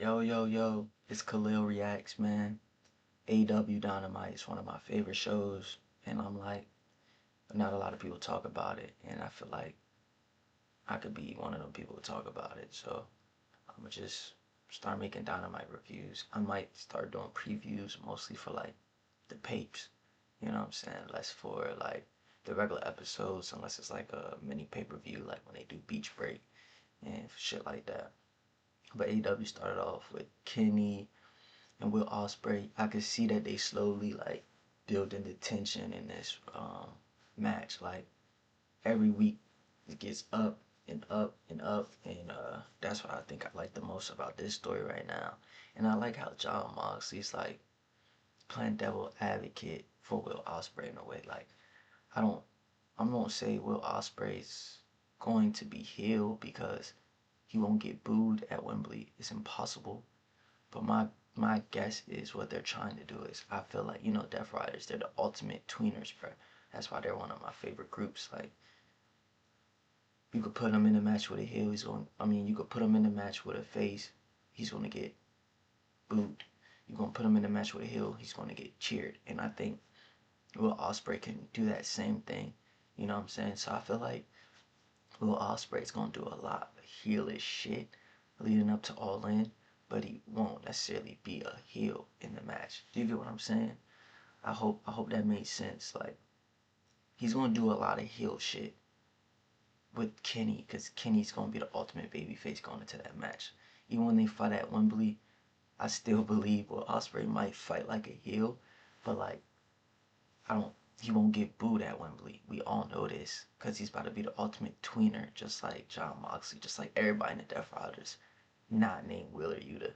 Yo, yo, yo, it's Khalil Reacts, man. AEW Dynamite is one of my favorite shows, and I'm like, not a lot of people talk about it, and I feel like I could be one of them people who talk about it, so I'm gonna just start making Dynamite reviews. I might start doing previews mostly for like the papes, you know what I'm saying? Less for like the regular episodes, unless it's like a mini pay-per-view, like when they do Beach Break and shit like that. But AEW started off with Kenny and Will Ospreay. I could see that they slowly like building the tension in this match. Like every week it gets up and up and up, and that's what I think I like the most about this story right now. And I like how John Moxley's like playing devil advocate for Will Ospreay in a way. Like I don't, I'm gonna say Will Ospreay's going to be healed because he won't get booed at Wembley. It's impossible. But my guess is what they're trying to do is I feel like, Death Riders, they're the ultimate tweeners, bro. That's why they're one of my favorite groups. Like you could put him in a match with a heel, you could put him in a match with a face, he's gonna get booed. You're gonna put him in a match with a heel, he's gonna get cheered. And I think Will Ospreay can do that same thing. You know what I'm saying? So I feel like Will Ospreay's gonna do a lot of heelish shit leading up to All In, but he won't necessarily be a heel in the match. Do you get what I'm saying? I hope that made sense. Like he's gonna do a lot of heel shit with Kenny, because Kenny's gonna be the ultimate babyface going into that match. Even when they fight at Wembley, I still believe Will Ospreay might fight like a heel, but like I don't. He won't get booed at Wembley. We all know this because he's about to be the ultimate tweener, just like John Moxley, just like everybody in the Death Riders, not named Wheeler Yuta.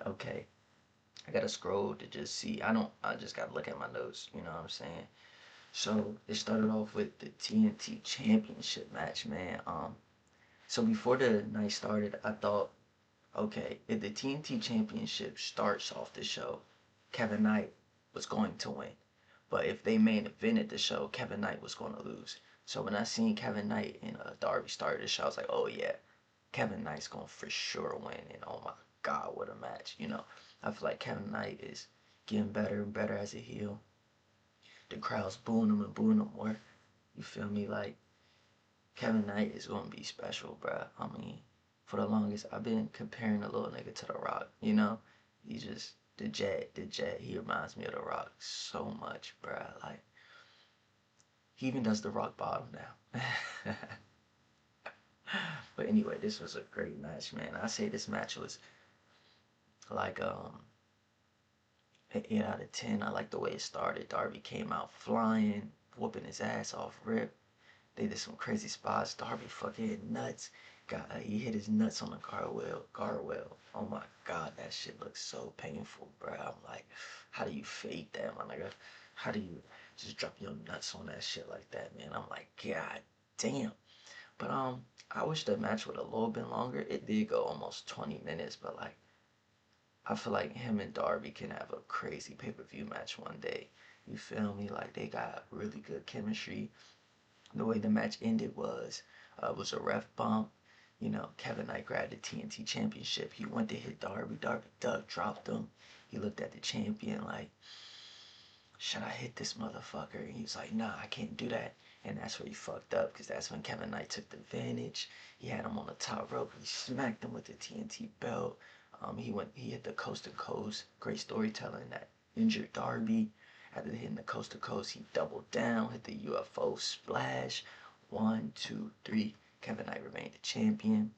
Okay, I gotta scroll to just see. I just gotta look at my notes. You know what I'm saying? So it started off with the TNT Championship match, man. So before the night started, I thought, okay, if the TNT Championship starts off the show, Kevin Knight was going to win. But if they main evented the show, Kevin Knight was going to lose. So when I seen Kevin Knight and Darby started the show, I was like, oh yeah, Kevin Knight's going to for sure win. And oh my God, what a match. I feel like Kevin Knight is getting better and better as a heel. The crowd's booing him and booing him more. You feel me? Like, Kevin Knight is going to be special, bruh. I mean, for the longest, I've been comparing the little nigga to The Rock, He just, the Jet, he reminds me of The Rock so much, bruh. Like, he even does the rock bottom now. But anyway, this was a great match, man. I say this match was like an 8 out of 10. I like the way it started. Darby came out flying, whooping his ass off rip. They did some crazy spots. Darby fucking hit nuts. He hit his nuts on the guardrail. Oh my God, that shit looks so painful, bro. I'm like, how do you fake that, my nigga? How do you just drop your nuts on that shit like that, man? I'm like, God damn. But I wish the match would a little bit longer. It did go almost 20 minutes, but like, I feel like him and Darby can have a crazy pay-per-view match one day. You feel me? Like they got really good chemistry. The way the match ended was a ref bump. Kevin Knight grabbed the TNT Championship. He went to hit Darby. Darby ducked, dropped him. He looked at the champion like, should I hit this motherfucker? And he was like, nah, I can't do that. And that's where he fucked up, because that's when Kevin Knight took the advantage. He had him on the top rope. He smacked him with the TNT belt. He hit the coast to coast. Great storytelling that injured Darby. After hitting the coast to coast, he doubled down, hit the UFO splash. 1, 2, 3. Kevin Knight remained the champion.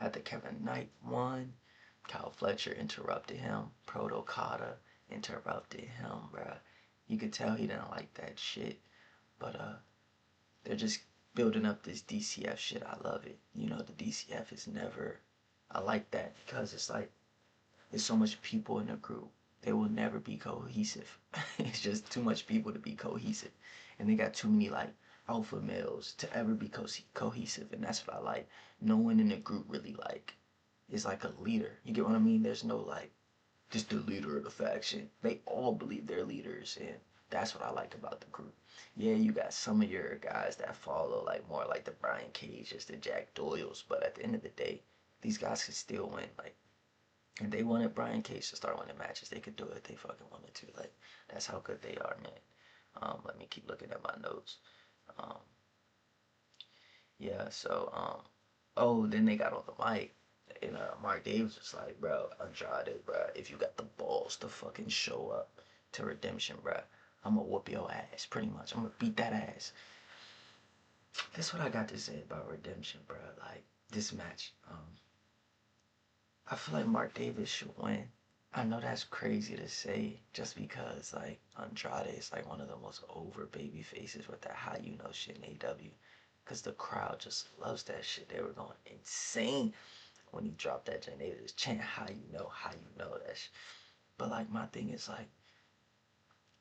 After Kevin Knight won, Kyle Fletcher interrupted him. Proto Kata interrupted him, bruh. You could tell he didn't like that shit. But they're just building up this DCF shit. I love it. The DCF is never. I like that because it's like there's so much people in a group. They will never be cohesive. It's just too much people to be cohesive, and they got too many like alpha males to ever be cohesive, and that's what I like. No one in the group really like is like a leader. You get what I mean? There's no like just the leader of the faction. They all believe they're leaders, and that's what I like about the group. Yeah, you got some of your guys that follow like more like the Brian Cages, the Jack Doyles, but at the end of the day, these guys could still win. Like, and they wanted Brian Cage to start winning matches. They could do it. They fucking wanted to. Like, that's how good they are, man. Let me keep looking at my notes. Um, yeah. So, oh, then they got on the mic, and Mark Davis was like, "Bro, Andrade, bro, if you got the balls to fucking show up to Redemption, bro, I'm gonna whoop your ass. Pretty much, I'm gonna beat that ass." That's what I got to say about Redemption, bro. Like this match. I feel like Mark Davis should win. I know that's crazy to say just because like Andrade is like one of the most over baby faces with that how you know shit in AEW. Cause the crowd just loves that shit. They were going insane when he dropped that joint. They just chant how you know that shit. But like my thing is like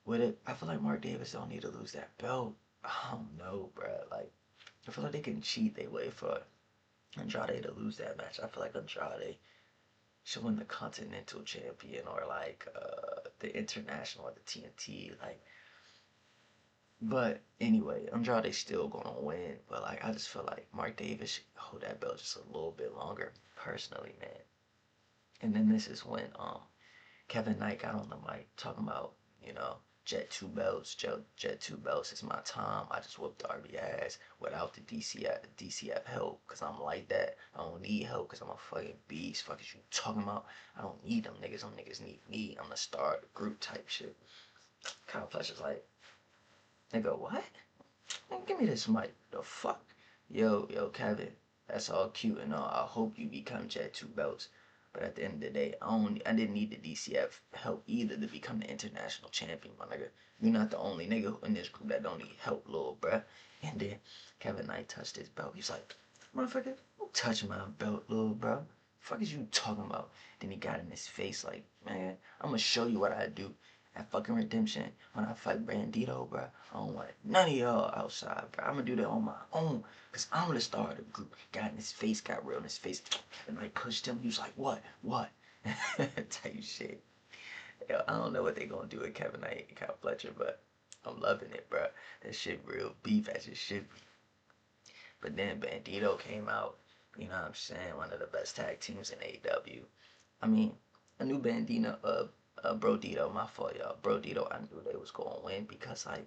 with it, I feel like Mark Davis don't need to lose that belt. I don't know, bruh. Like I feel like they can cheat their way for Andrade to lose that match. I feel like Andrade should win the Continental Champion or like the International or the TNT. Like, but anyway, Andrade's still gonna win. But like, I just feel like Mark Davis should hold that belt just a little bit longer, personally, man. And then this is when Kevin Knight got on the mic talking about, you know, Jet 2 belts. Jet 2 belts is my time. I just whooped Darby ass without the DCF help because I'm like that. I don't need help because I'm a fucking beast. Fuck is you talking about? I don't need them niggas. Them niggas need me. I'm the star of the group type shit. Kyle Fletcher's like, nigga, what? Man, give me this mic. The fuck? Yo, Kevin. That's all cute and all. I hope you become Jet 2 belts. But at the end of the day, I didn't need the DCF help either to become the international champion, my nigga. You're not the only nigga in this group that don't need help, little bruh. And then Kevin Knight touched his belt. He's like, motherfucker, don't touch my belt, little bro. Fuck is you talking about? Then he got in his face like, man, I'm gonna show you what I do at fucking Redemption when I fight Bandito, bro. I don't want none of y'all outside, bro. I'm gonna do that on my own. Cause I'm the star of the group. Got in his face, got real in his face. And I pushed him. He was like, what? Type shit. Yo, I don't know what they gonna do with Kevin Knight and Kyle Fletcher, but I'm loving it, bro. That shit real beef as it should be. But then Bandito came out, you know what I'm saying? One of the best tag teams in AEW. I mean, I knew Bandito, Brodito, my fault, y'all. Brodito, I knew they was gonna win because like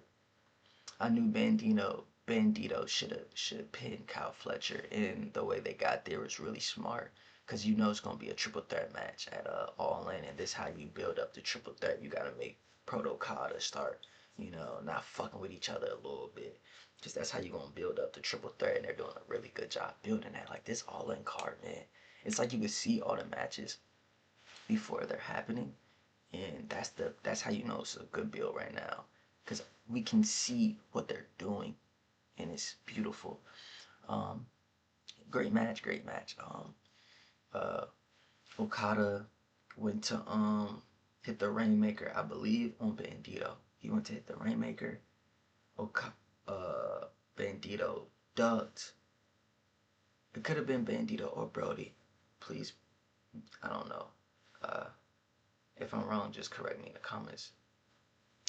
I knew Bandito should pin Kyle Fletcher, and the way they got there was really smart. Cause you know it's gonna be a triple threat match at All In, and this how you build up the triple threat. You gotta make Protocol to start, you know, not fucking with each other a little bit. Just that's how you gonna build up the triple threat, and they're doing a really good job building that. Like this All In card, man. It's like you can see all the matches before they're happening, and that's how you know it's a good build right now, because we can see what they're doing, and it's beautiful. Um, great match. Uh, Okada went to hit the Rainmaker, I believe, on Bandito. He went to hit the Rainmaker. Oka- Bandito ducked. It could have been Bandito or Brody. Please, I don't know. Uh, if I'm wrong, just correct me in the comments.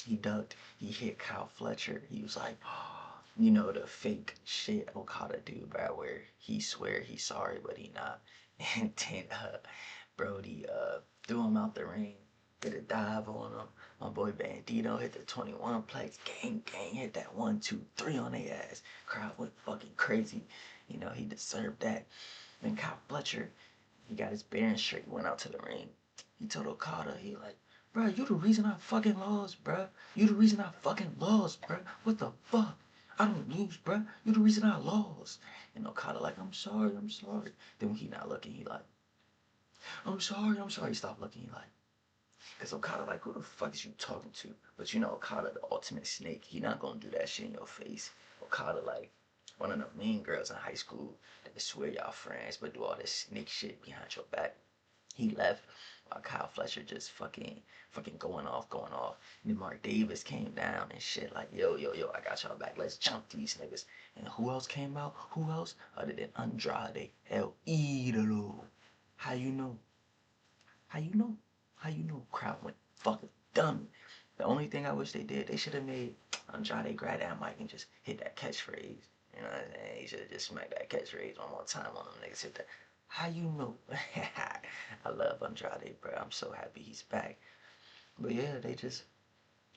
He ducked. He hit Kyle Fletcher. He was like, oh, you know, the fake shit Okada do, bro, where he swear he's sorry, but he not. And then Brody threw him out the ring, did a dive on him. My boy Bandito hit the 21 plex. Gang hit that 1, 2, 3 on their ass. Crowd went fucking crazy. You know, he deserved that. Then Kyle Fletcher, he got his bearing straight, went out to the ring. He told Okada, he like, bro, you the reason I fucking lost, bro. You the reason I fucking lost, bro. What the fuck? I don't lose, bro. You the reason I lost. And Okada like, I'm sorry. Then when he not looking, he like, I'm sorry. He stopped looking, he like, cause Okada like, who the fuck is you talking to? But you know Okada, the ultimate snake. He not gonna do that shit in your face. Okada like one of the mean girls in high school that swear y'all friends, but do all this snake shit behind your back. He left while Kyle Fletcher just fucking going off. And then Mark Davis came down and shit like, yo, I got y'all back. Let's jump these niggas. And who else came out? Who else? Other than Andrade El Idolo. How you know? How you know? How you know? Crowd went fucking dumb. The only thing I wish they did, they should have made Andrade grab that mic and just hit that catchphrase. You know what I'm saying? He should have just smacked that catchphrase one more time on them niggas. Hit that. How you know? I love Andrade, bro. I'm so happy he's back. But yeah, they just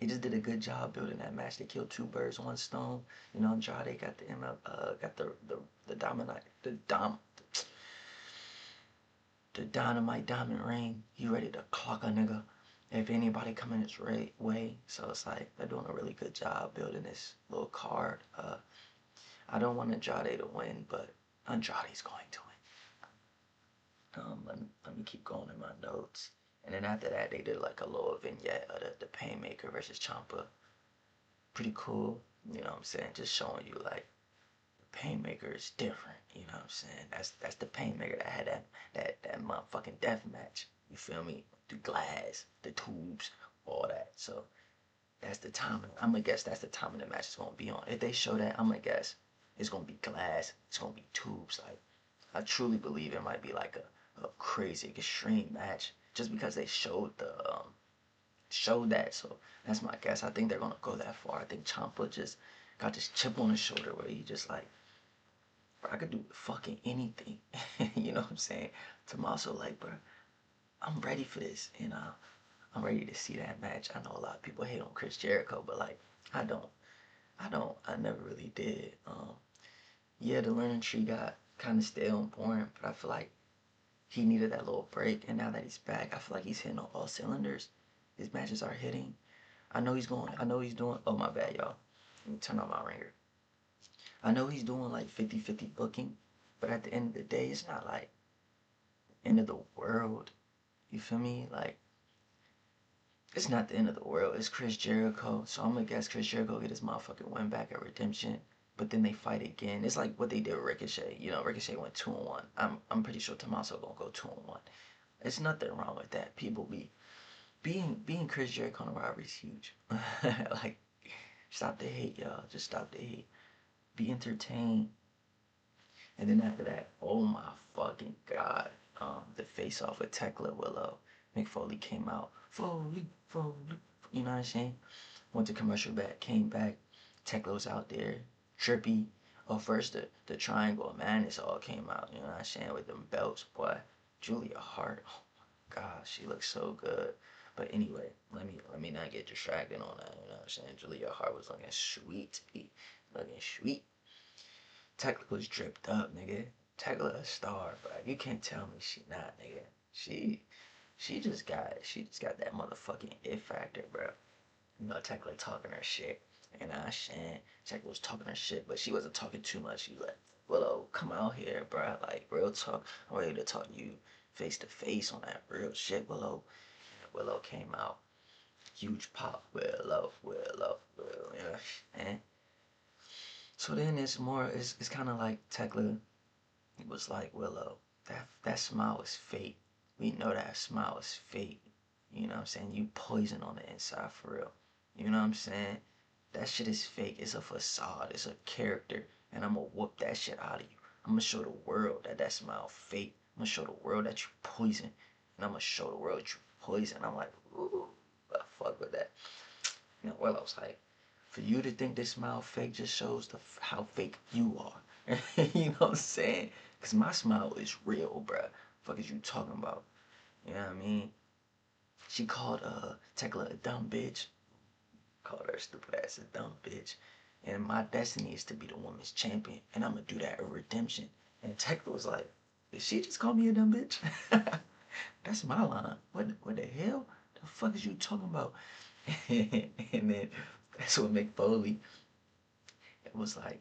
did a good job building that match. They killed two birds, one stone. You know, Andrade got the got the dominant the dynamite diamond ring. He ready to clock a nigga if anybody come in his way. So it's like they're doing a really good job building this little card. I don't want Andrade to win, but Andrade's going to win. Let me keep going in my notes. And then after that, they did like a little vignette of the Painmaker versus Ciampa. Pretty cool. You know what I'm saying? Just showing you like Painmaker is different. You know what I'm saying? That's the Painmaker that had that motherfucking death match. You feel me? The glass, the tubes, all that. So that's the time. I'm gonna guess that's the time the match is gonna be on. If they show that, I'm gonna guess it's gonna be glass. It's gonna be tubes. Like I truly believe it might be like a crazy extreme match just because they showed that. So that's my guess. I think they're gonna go that far. I think Ciampa just got this chip on his shoulder where he just like, bro, I could do fucking anything. You know what I'm saying? Tommaso like, bro, I'm ready for this, and I'm ready to see that match. I know a lot of people hate on Chris Jericho, but like, I don't. I never really did. Yeah, the learning tree got kind of stale and boring, but I feel like he needed that little break, and now that he's back, I feel like he's hitting on all cylinders. His matches are hitting. I know he's going. I know he's doing. Oh my bad, y'all. Let me turn on my ringer. I know he's doing like 50-50 booking, but at the end of the day, it's not like end of the world. You feel me? Like it's not the end of the world. It's Chris Jericho, so I'm gonna guess Chris Jericho get his motherfucking win back at Redemption. But then they fight again. It's like what they did with Ricochet. You know, Ricochet went 2-1. I'm pretty sure Tommaso gonna go 2-1. It's nothing wrong with that. People being Chris Jericho on the rivalry is huge. Like stop the hate, y'all. Just stop the hate. Be entertained. And then after that, oh my fucking god, the face off with Tekla Willow. Mick Foley came out. Foley. You know what I'm saying? Went to commercial back, came back. Tekla was out there. Trippy. Oh, first the Triangle of Madness all came out. You know what I'm saying? With them belts, boy. Julia Hart. Oh my god, she looks so good. But anyway, let me not get distracted on that. You know what I'm saying? Julia Hart was looking sweet. Looking sweet. Tekla was dripped up, nigga. Tekla a star, bro. You can't tell me she not, nigga. She just got that motherfucking it factor, bro. You know, Tekla talking her shit. And I saying Tekla was talking her shit, but she wasn't talking too much. She like, Willow, come out here, bro. Like real talk. I'm ready to talk to you face to face on that real shit, Willow. Willow came out. Huge pop, Willow. You know, and so then it's kind of like Tekla was like, Willow, that smile is fake. We know that smile is fake. You know what I'm saying? You poison on the inside for real. You know what I'm saying? That shit is fake. It's a facade. It's a character. And I'm gonna whoop that shit out of you. I'm gonna show the world that smile fake. I'm gonna show the world that you poison. And I'm gonna show the world you poison. I'm like, ooh, I fuck with that. You know, well, I was like, for you to think this smile fake just shows how fake you are. You know what I'm saying? Because my smile is real, bruh. Fuck is you talking about? You know what I mean? She called Tekla a dumb bitch. Called her stupid ass a dumb bitch. And my destiny is to be the women's champion. And I'm going to do that at Redemption. And Tekla was like, did she just call me a dumb bitch? That's my line. What the hell? The fuck is you talking about? And then that's what Mick Foley, it was like,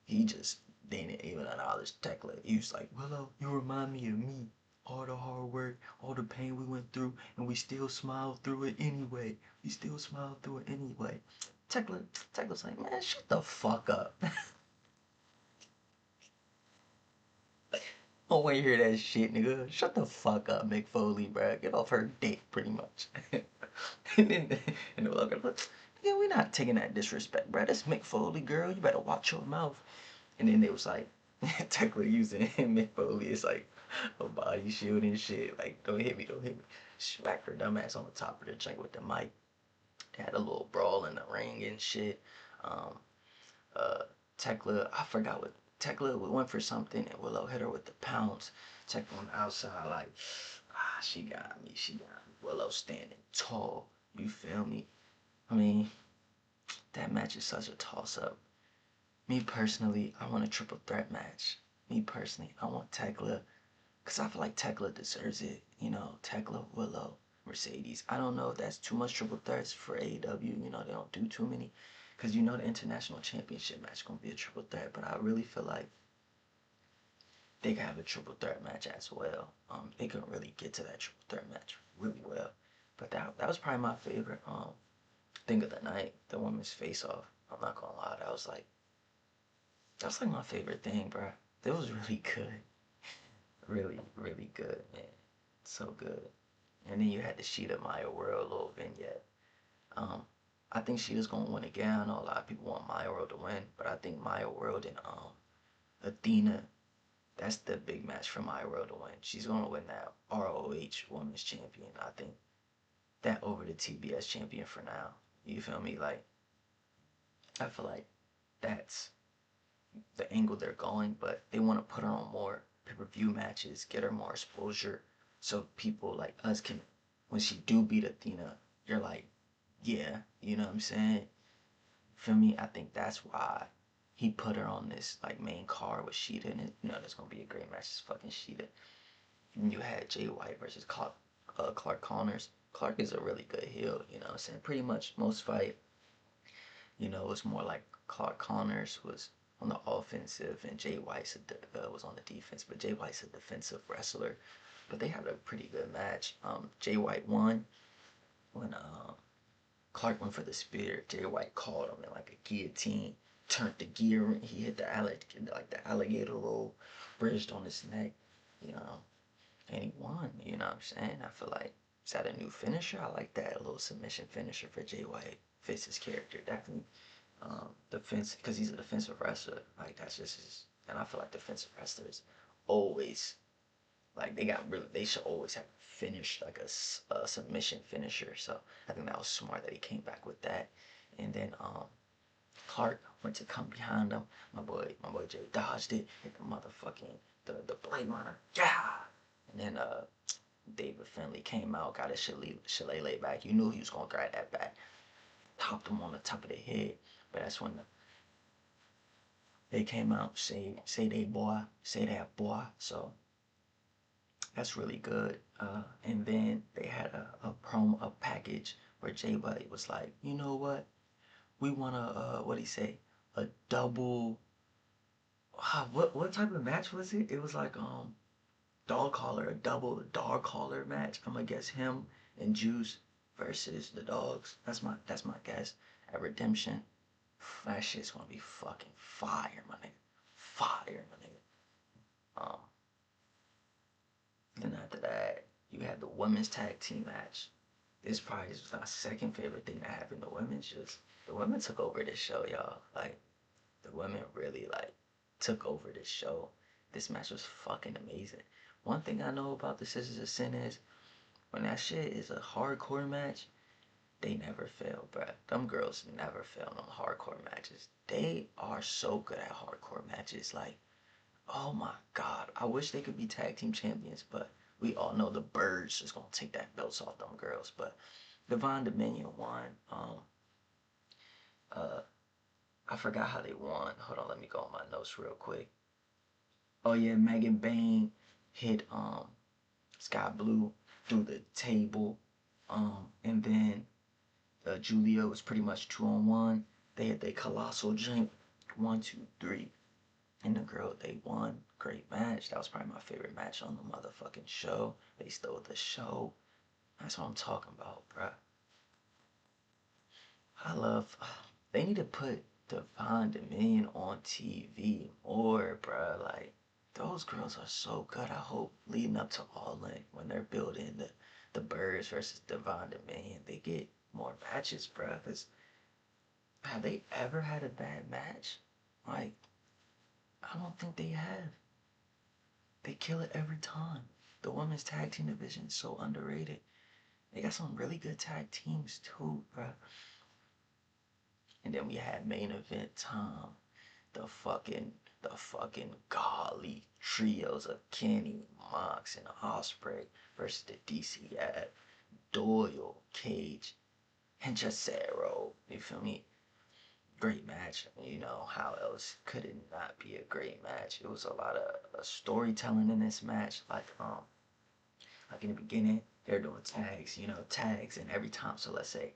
he just didn't even acknowledge Tekla. He was like, Willow, you remind me of me. All the hard work, all the pain we went through, and we still smiled through it anyway. We still smiled through it anyway. Tekla's like, man, shut the fuck up. I don't want to hear that shit, nigga. Shut the fuck up, Mick Foley, bruh. Get off her dick, pretty much. and then, and they're like, nigga, we not taking that disrespect, bruh. That's Mick Foley, girl. You better watch your mouth. And then they was like, Tekla using Mick Foley is like a body shield and shit. Like, don't hit me. Smacked her dumb ass on the top of the junk with the mic. They had a little brawl in the ring and shit. Um, uh, Tekla, I forgot what Tekla went for something and Willow hit her with the pounce. Tekla on the outside, like, she got me. She got me. Willow standing tall. You feel me? I mean, that match is such a toss up. Me personally, I want a triple threat match. Me personally, I want Tekla, because I feel like Tekla deserves it. You know, Tekla, Willow, Mercedes. I don't know if that's too much triple threats for AEW. You know, they don't do too many. Because you know the international championship match is going to be a triple threat. But I really feel like they could have a triple threat match as well. They could really get to that triple threat match really well. But that was probably my favorite thing of the night, the women's face off. I'm not gonna lie, that was like my favorite thing, bro. It was really good. Really, really good, man. So good. And then you had the Sheeta Maya World little vignette. Um, I think Sheeta's gonna win again. I know a lot of people want Maya World to win, but I think Maya World and Athena, that's the big match for Maya World to win. She's gonna win that ROH Women's Champion. I think that over the TBS champion for now. You feel me? Like, I feel like that's the angle they're going, but they want to put her on more pay-per-view matches, get her more exposure, so people like us can, when she do beat Athena, you're like, yeah, you know what I'm saying? For me, I think that's why he put her on this like main card with Sheeta, and you know there's gonna be a great match. It's fucking Sheeta. And you had Jay White versus Clark Connors. Clark is a really good heel, you know what I'm saying? Pretty much most fight, you know, it was more like Clark Connors was on the offensive and Jay White was on the defense. But Jay White's a defensive wrestler. But they had a pretty good match. Jay White won when Clark went for the spear. Jay White caught him in like a guillotine, turned the gear. He hit the alligator roll, bridged on his neck, you know, and he won. You know what I'm saying? I feel like, is that a new finisher? I like that, a little submission finisher for Jay White. Fits his character definitely. Defense, because he's a defensive wrestler. Like that's just his. And I feel like defensive wrestlers always, like, they should always have finished like a submission finisher. So I think that was smart that he came back with that. And then Clark went to come behind him. My boy Jay dodged it, hit the motherfucking the blade runner. Yeah. And then David Finley came out, got his shillelagh back. You knew he was gonna grab that back. Topped him on the top of the head. But that's when they came out, say they boy, say that boy. So that's really good. And then they had a package where Jay White was like, you know what? We want what he say? A double. What type of match was it? It was like dog collar, a double dog collar match. I'm gonna guess him and Juice versus the dogs. That's my guess at Redemption. That shit's gonna be fucking fire, my nigga. Fire, my nigga. Then after that, you had the women's tag team match. This probably is my second favorite thing that happened. The women took over this show, y'all. Like, the women really like took over this show. This match was fucking amazing. One thing I know about the Sisters of Sin is when that shit is a hardcore match, they never fail, bruh. Them girls never fail in them hardcore matches. They are so good at hardcore matches. Like, oh my god. I wish they could be tag team champions, but we all know the Birds is gonna take that belts off them girls. But Divine Dominion won. Uh, I forgot how they won. Hold on, let me go on my notes real quick. Oh yeah, Megan Bain hit Sky Blue through the table. And then Julia was pretty much 2-on-1. They had their colossal jump, 1, 2, 3, and the girl they won. Great match. That was probably my favorite match on the motherfucking show. They stole the show. That's what I'm talking about, bruh. I love. They need to put Divine Dominion on TV more, bruh. Like, those girls are so good. I hope leading up to All In, when they're building the Birds versus Divine Dominion, they get more matches, bruh. Cause have they ever had a bad match? Like, I don't think they have. They kill it every time. The women's tag team division is so underrated. They got some really good tag teams too, bruh. And then we had main event time. The fucking the fucking godly trios of Kenny, Mox, and Osprey versus the DCF, Doyle, Cage, and Jacero. You feel me? Great match. You know, how else could it not be a great match? It was a lot of storytelling in this match. Like in the beginning, they're doing tags, tags, and every time. So let's say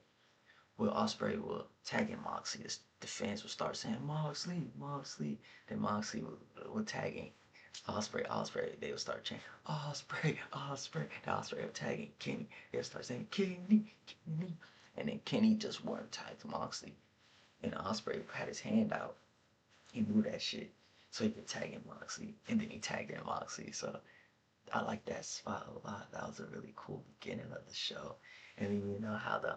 Will Osprey will tag in Moxley, the fans will start saying Moxley, Moxley. Then Moxley will tagging Osprey. They will start chanting Osprey, Osprey. The Osprey will tagging Kenny. They'll start saying Kenny, Kenny. And then Kenny just one tagged Moxley. And Osprey had his hand out. He knew that shit. So he could tag in Moxley. And then he tagged in Moxley. So I like that spot a lot. That was a really cool beginning of the show. And then you know how the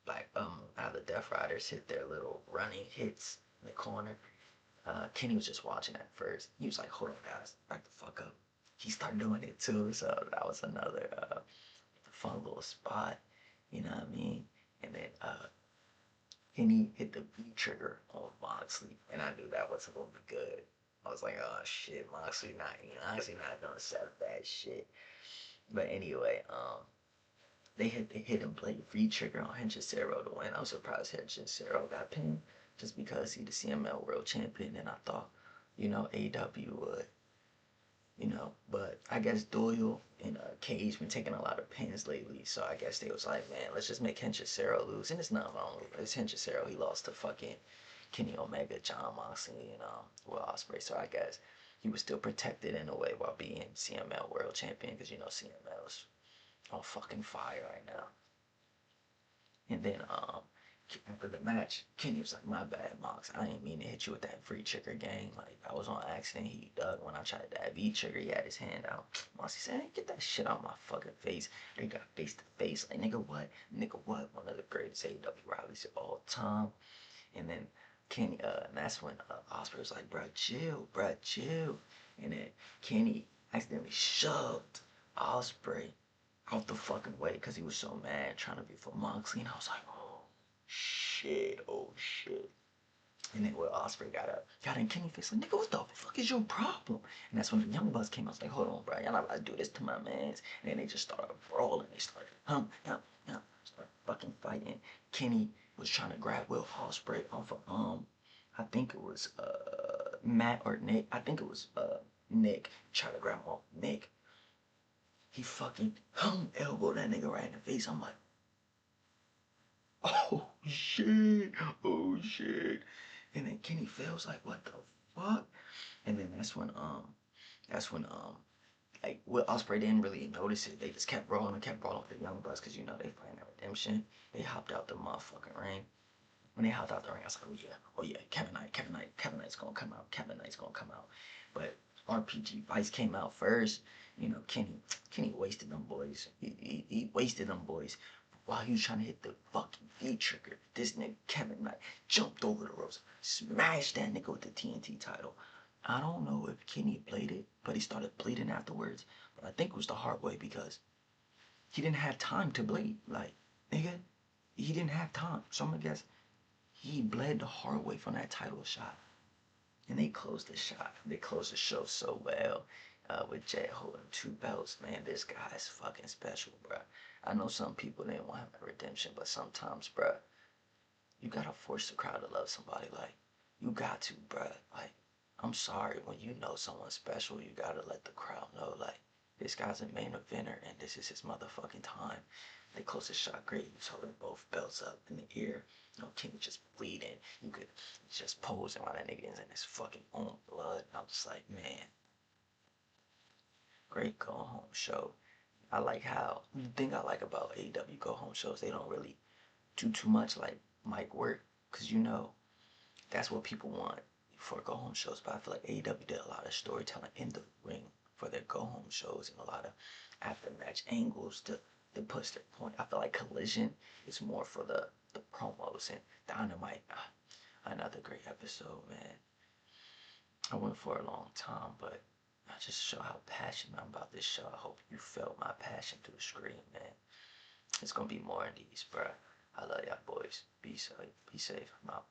like how the Death Riders hit their little running hits in the corner. Kenny was just watching at first. He was like, "Hold on, guys, back the fuck up." He started doing it too. So that was another fun little spot. You know what I mean? And then Kenny hit the B trigger on Moxley, and I knew that wasn't gonna be good. I was like, "Oh shit, Moxley not gonna set that shit." But anyway, they hit the hidden blade free trigger on Henchicero to win. I was surprised Henchicero got pinned just because he's the CML World Champion, and I thought, AEW would, But I guess Doyle and Cage been taking a lot of pins lately, so I guess they was like, man, let's just make Henchicero lose. And it's not wrong. It's Henchicero. He lost to fucking Kenny Omega, John Moxley, Will Ospreay. So I guess he was still protected in a way while being CML World Champion, because CML's on fucking fire right now. And then after the match, Kenny was like, "My bad, Mox. I didn't mean to hit you with that free trigger, gang. Like, I was on accident." He dug when I tried that V trigger. He had his hand out. Moxie said, "Hey, get that shit out my fucking face." They got face to face. Like, nigga, what? Nigga, what? One of the greatest AEW rallies of all time. And then Kenny, and that's when Osprey was like, "Bruh, chill." And then Kenny accidentally shoved Osprey out the fucking way because he was so mad trying to be for Moxley. And I was like, oh shit. And then when Osprey got in Kenny face, like, "Nigga, what the fuck is your problem?" And that's when the Young Bucks came out. I was like, "Hold on, bro, y'all not about to do this to my mans." And then they just started brawling. They started started fucking fighting. Kenny was trying to grab Will Osprey off of I think it was Matt or Nick. I think it was Nick. Trying to grab him off Nick. He fucking elbowed that nigga right in the face. I'm like, oh shit. And then Kenny feels like, what the fuck? And then that's when like Will Ospreay didn't really notice it. They just kept rolling with the Young Bucks, because they fighting at Redemption. They hopped out the motherfucking ring. When they hopped out the ring, I was like, oh yeah, Kevin Knight's gonna come out. But RPG Vice came out first. Kenny wasted them boys. He wasted them boys while he was trying to hit the fucking V trigger. This nigga Kevin Knight jumped over the ropes, smashed that nigga with the TNT title. I don't know if Kenny bladed, but he started bleeding afterwards. But I think it was the hard way, because he didn't have time to bleed. Like, nigga, he didn't have time. So I'm gonna guess he bled the hard way from that title shot. And they closed the show so well, with Jay holding 2 belts. Man, this guy is fucking special, bruh. I know some people didn't want him at Redemption, but sometimes, bruh, you gotta force the crowd to love somebody. Like, you got to, bruh. Like, I'm sorry, when you know someone's special, you gotta let the crowd know, like, this guy's a main eventer and this is his motherfucking time. They closed the shot great. He was holding both belts up in the air. King just bleeding. You could just pose while that nigga is in his fucking own blood. And I'm just like, man, great go home show. I like how, the thing I like about AEW go home shows, they don't really do too much like mic work, because that's what people want for go home shows. But I feel like AEW did a lot of storytelling in the ring for their go home shows, and a lot of after match angles to push their point. I feel like Collision is more for the promos, and Dynamite, another great episode, man. I went for a long time, but I just show how passionate I'm about this show. I hope you felt my passion through the screen, man. It's gonna be more in these, bruh. I love y'all boys. Be safe. I'm out.